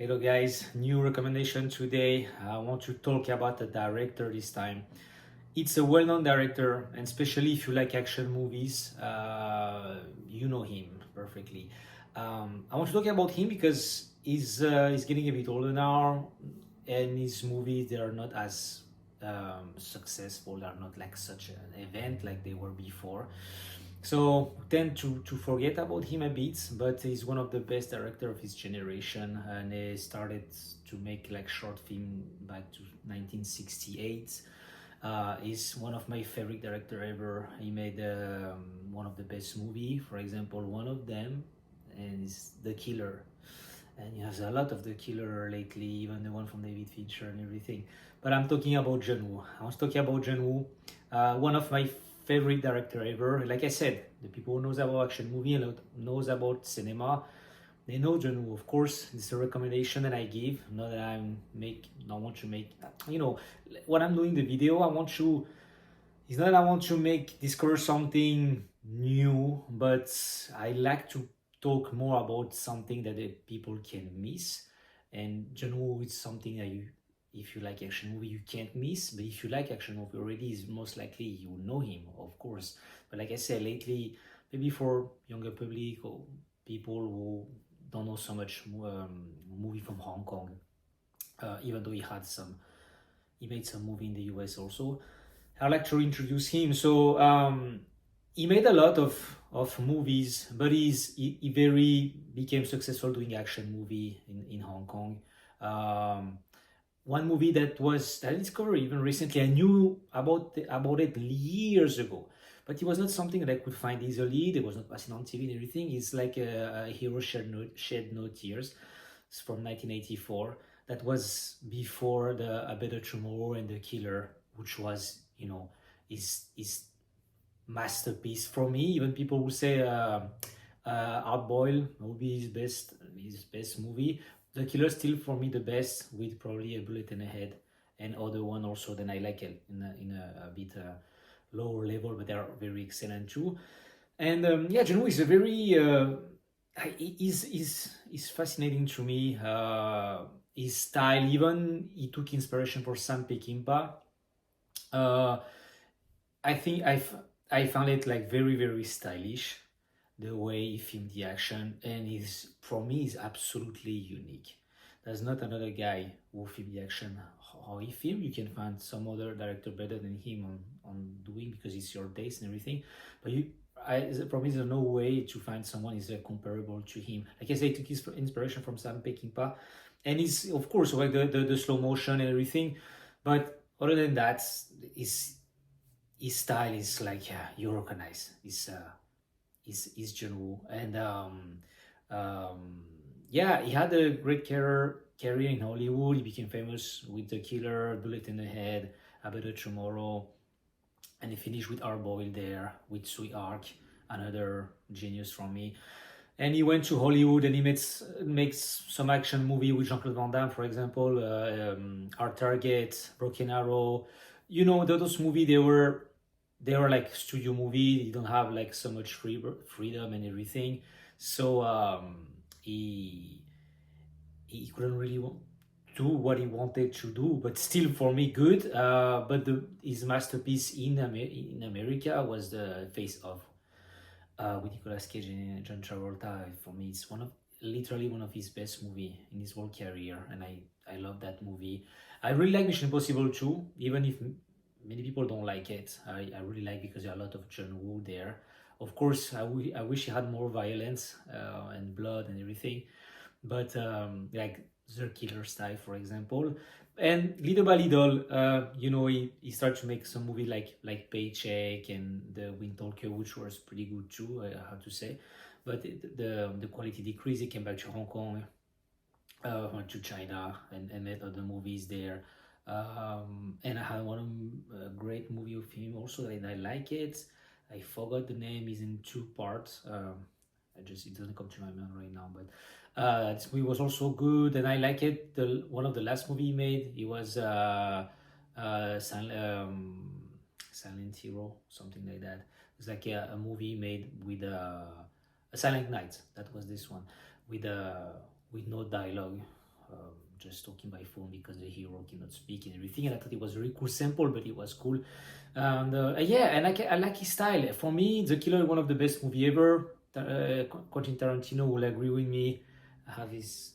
Hello guys, new recommendation today. I want to talk about a director this time. It's a well-known director, and especially if you like action movies, you know him perfectly. I want to talk about him because he's getting a bit older now, and his movies they are not as successful. They are not like such an event like they were before. So tend to forget about him a bit, but he's one of the best director of his generation, and he started to make like short film back to 1968. He's one of my favorite director ever. He made one of the best movie, for example, one of them, and is The Killer. And he has a lot of The Killer lately, even the one from David Fincher and everything. But I'm talking about John Woo. I was talking about John Woo, one of my favorite director ever. Like I said, the people who knows about action movie and knows about cinema, they know John Woo. Of course, this is a recommendation that I give. Not that I want to make. You know, when I'm doing the video, I want to. It's not that I want to make discover something new, but I like to talk more about something that the people can miss. And John Woo is something that if you like action movie, you can't miss. But if you like action movie already, is most likely you know him, of course. But like I said, lately, maybe for younger public or people who don't know so much movie from Hong Kong, even though he made some movie in the US also. I'd like to introduce him. So he made a lot of movies, but he very became successful doing action movie in Hong Kong. One movie that I discovered even recently. I knew about it years ago, but it was not something that I could find easily. There was not passing on TV and everything. It's like a Hero Shed No Tears. It's from 1984. That was before the A Better Tomorrow and The Killer, which was is masterpiece for me. Even people will say Hard Boil will be his best movie. The Killer still for me the best, with probably A Bullet in the Head and other one also. Then I like it in a bit lower level, but they are very excellent too. And yeah, John Woo is a very is fascinating to me. His style, even he took inspiration for Sam Peckinpah. Uh, I think I found it like very stylish, the way he filmed the action, and is for me is absolutely unique. There's not another guy who filmed the action how he filmed. You can find some other director better than him on doing, because it's your taste and everything. But for me, there's no way to find someone is comparable to him. Like I said, he took his inspiration from Sam Peckinpah, and he's of course like the slow motion and everything. But other than that, his style is like, yeah, you recognize is John Woo. And yeah, he had a great career in Hollywood. He became famous with The Killer, Bullet in the Head, A Better Tomorrow, and he finished with Hard Boil there with Sweetheart, another genius from me. And he went to Hollywood and he makes some action movie with Jean-Claude Van Damme, for example, Our Target, Broken Arrow. You know, those movies, they were like studio movie. You don't have like so much freedom and everything. So he couldn't really do what he wanted to do, but still for me good. But his masterpiece in America was The Face Off, with Nicolas Cage and John Travolta. For me, it's literally one of his best movie in his whole career, and I love that movie. I really like Mission Impossible too, even if many people don't like it. I really like, because there are a lot of John Woo there. Of course, I wish he had more violence and blood and everything, but like The Killer style, for example. And little by little, he started to make some movie like Paycheck and The Wind Talker, which was pretty good too, I have to say. But the quality decreased. He came back to Hong Kong, went to China, and made other movies there. And I had one great movie of him also, and I like it. I forgot the name. Is in two parts. It doesn't come to my mind right now, but this movie was also good, and I like it. One of the last movie he made, it was Silent Hero, something like that. It's like a movie made with a Silent Night. That was this one with no dialogue. just talking by phone because the hero cannot speak and everything. And I thought it was a very cool sample, but it was cool. And yeah, and I like his style. For me, The Killer is one of the best movie ever. Quentin Tarantino will agree with me. I have his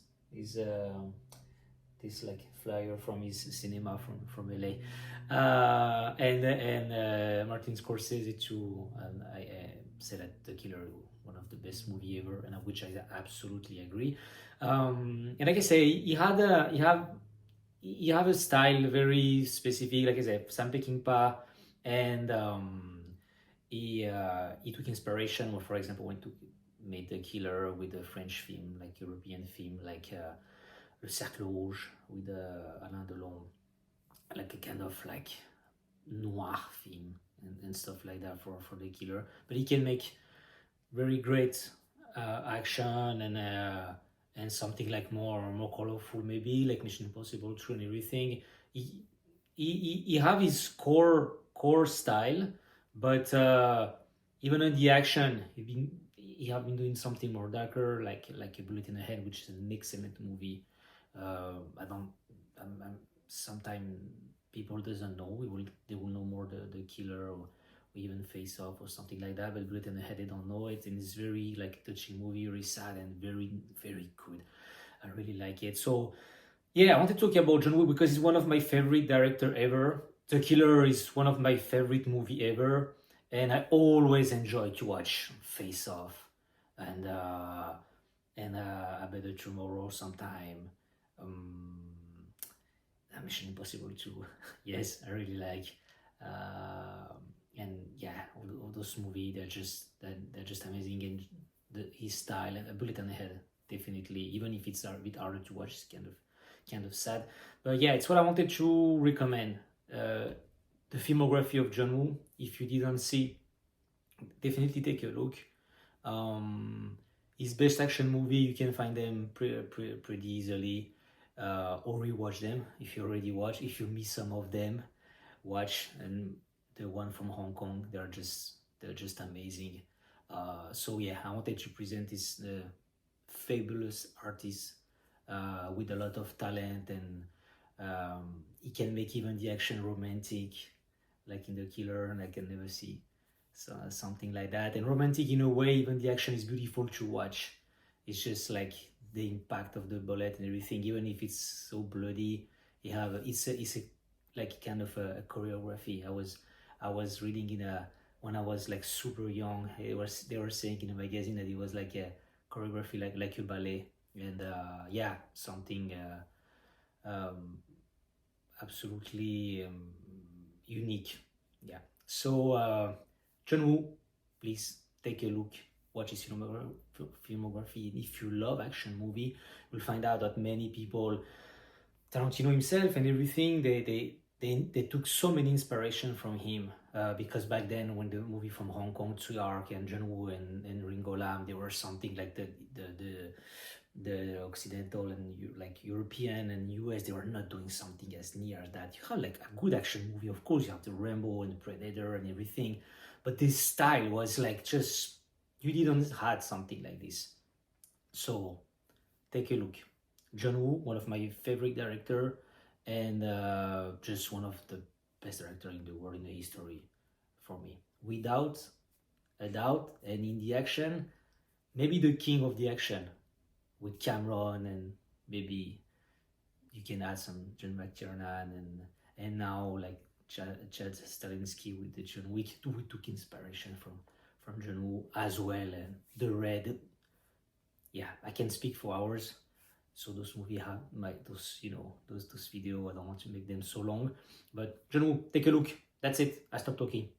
this like flyer from his cinema from LA, and Martin Scorsese too. And I said that The Killer is one of the best movie ever, and which I absolutely agree. And like I say, he have a style very specific. Like I said, Sam Peckinpah, and he took inspiration. For example, when he made The Killer with a French film, like European film, like Le Cercle Rouge with Alain Delon, like a kind of like noir film and stuff like that for The Killer. But he can make very great action and something like more colorful, maybe like Mission Impossible 2 and everything. He have his core style, but even in the action, he have been doing something more darker, like A Bullet in the Head, which is an excellent movie. Sometimes people doesn't know. They will know more the Killer or even Face Off or something like that, but Bullet in the Head, they don't know it, and it's very like touching movie, very sad and very very good. I really like it. So yeah, I want to talk about John Woo because he's one of my favorite director ever. The Killer is one of my favorite movie ever, and I always enjoy to watch Face Off and A Better Tomorrow sometime. Mission Impossible 2. Yes, I really like. And yeah, all those movies, they're just amazing, and his style and A Bullet in the Head, definitely, even if it's a bit harder to watch, it's kind of sad. But yeah, it's what I wanted to recommend. The filmography of John Woo. If you didn't see, definitely take a look. His best action movie, you can find them pretty easily, or rewatch them if you already watch. If you miss some of them, watch. And the one from Hong Kong, they're just amazing. So yeah, I wanted to present this fabulous artist with a lot of talent, and he can make even the action romantic, like in The Killer, and I can never see something like that. And romantic in a way, even the action is beautiful to watch. It's just like the impact of the bullet and everything, even if it's so bloody. It's a like kind of a choreography. I was reading when I was like super young. They were saying in a magazine that it was like a choreography, like a ballet, and yeah, something absolutely unique. Yeah. So John Woo, please take a look, watch his filmography. If you love action movie, you'll find out that many people, Tarantino himself and everything, they took so many inspiration from him, because back then when the movie from Hong Kong, Tsui Hark and John Woo and Ringo Lam, they were something like the Occidental and like European and US, they were not doing something as near as that. You have like a good action movie, of course, you have the Rambo and the Predator and everything, but this style was like just, you didn't had something like this. So take a look. John Woo, one of my favorite director, and just one of the best director in the world, in the history, for me, without a doubt. And in the action, maybe the king of the action, with Cameron, and maybe you can add some John McTiernan, and now like Chad Stahelski with the John Wick. We took inspiration from John Woo as well, and The Red. Yeah, I can speak for hours. So those movies have those videos. I don't want to make them so long, but John Woo, take a look. That's it. I stop talking.